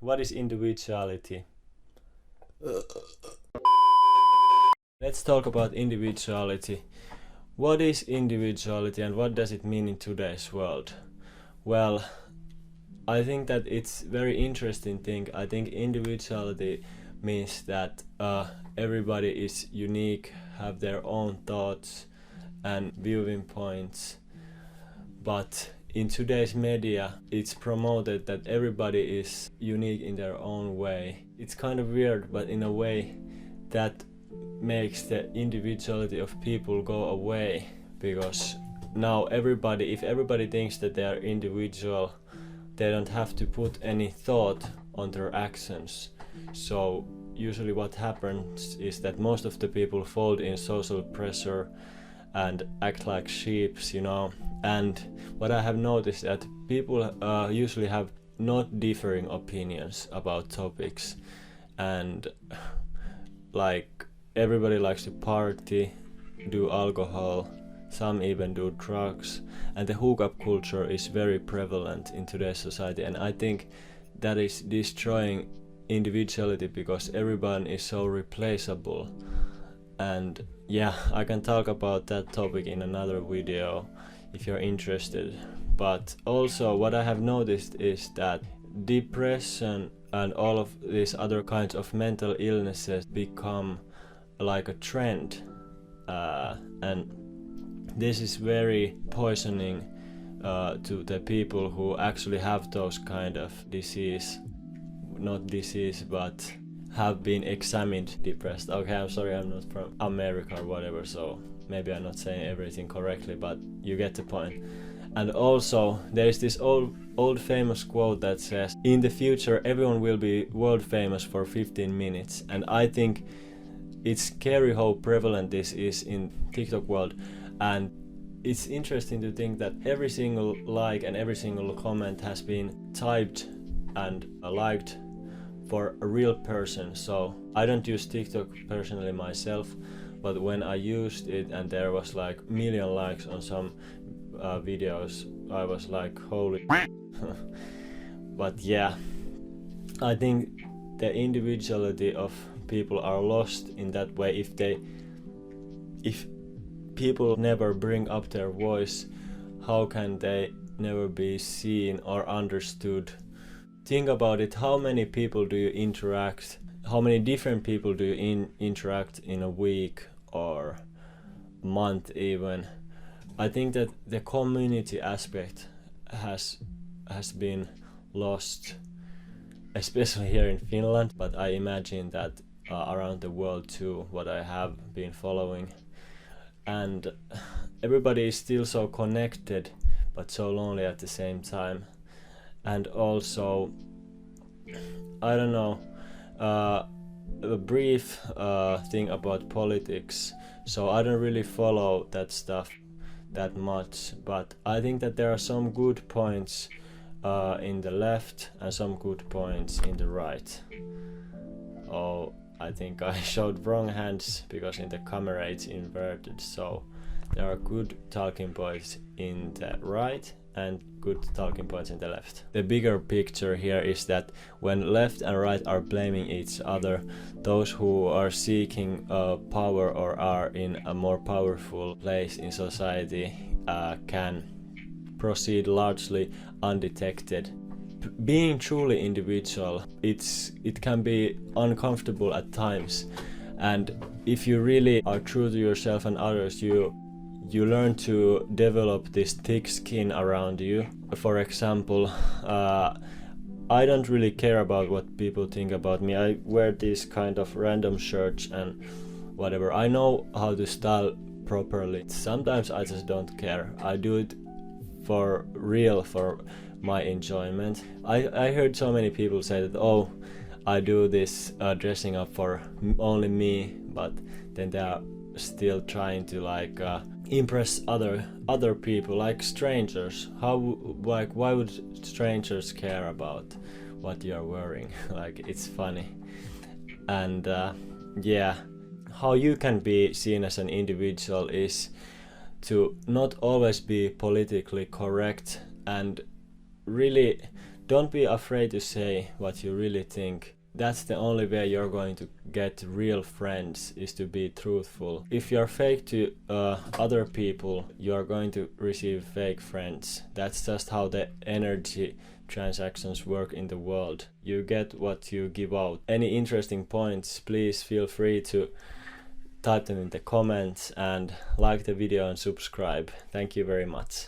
What is individuality? Let's talk about individuality. What is individuality and what does it mean in today's world? Well, I think that it's very interesting thing. I think individuality means that everybody is unique, have their own thoughts and viewing points. But in today's media, it's promoted that everybody is unique in their own way. It's kind of weird, but in a way that makes the individuality of people go away, because now if everybody thinks that they are individual, they don't have to put any thought on their actions. So usually what happens is that most of the people fold in social pressure and act like sheeps, and what I have noticed that people usually have not differing opinions about topics, and like everybody likes to party, do alcohol, some even do drugs, and the hookup culture is very prevalent in today's society, and I think that is destroying individuality because everyone is so replaceable. And yeah, I can talk about that topic in another video if you're interested. But also what I have noticed is that depression and all of these other kinds of mental illnesses become like a trend, and this is very poisoning to the people who actually have those kind of not disease, but have been examined depressed. Okay, I'm sorry, I'm not from America or whatever, so maybe I'm not saying everything correctly, but you get the point. And also there is this old famous quote that says, in the future everyone will be world famous for 15 minutes, and I think it's scary how prevalent this is in TikTok world. And it's interesting to think that every single like and every single comment has been typed and liked for a real person. So I don't use TikTok personally myself, but when I used it and there was like million likes on some videos, I was like, holy but yeah, I think the individuality of people are lost in that way. If people never bring up their voice, how can they never be seen or understood? Think about it, how many people do you interact, how many different people do you interact in a week or month even? I think that the community aspect has been lost, especially here in Finland, but I imagine that around the world too, what I have been following. And everybody is still so connected but so lonely at the same time. And also, I don't know, a brief thing about politics. So I don't really follow that stuff that much, but I think that there are some good points in the left and some good points in the right. Oh, I think I showed wrong hands because in the camera it's inverted, so there are good talking points in the right and good talking points in the left. The bigger picture here is that when left and right are blaming each other, those who are seeking power or are in a more powerful place in society can proceed largely undetected. Being truly individual, it can be uncomfortable at times, and if you really are true to yourself and others, you learn to develop this thick skin around you. For example, I don't really care about what people think about me. I wear these kind of random shirts and whatever. I know how to style properly. Sometimes I just don't care. I do it for real, for my enjoyment. I heard so many people say that, oh, I do this dressing up for only me, but then they are still trying to like impress other people, like strangers. Why would strangers care about what you're wearing? Like, it's funny. And yeah, how you can be seen as an individual is to not always be politically correct and really Don't be afraid to say what you really think. That's the only way you're going to get real friends, is to be truthful. If you're fake to other people, you're going to receive fake friends. That's just how the energy transactions work in the world. You get what you give out. Any interesting points, please feel free to type them in the comments, and like the video and subscribe. Thank you very much.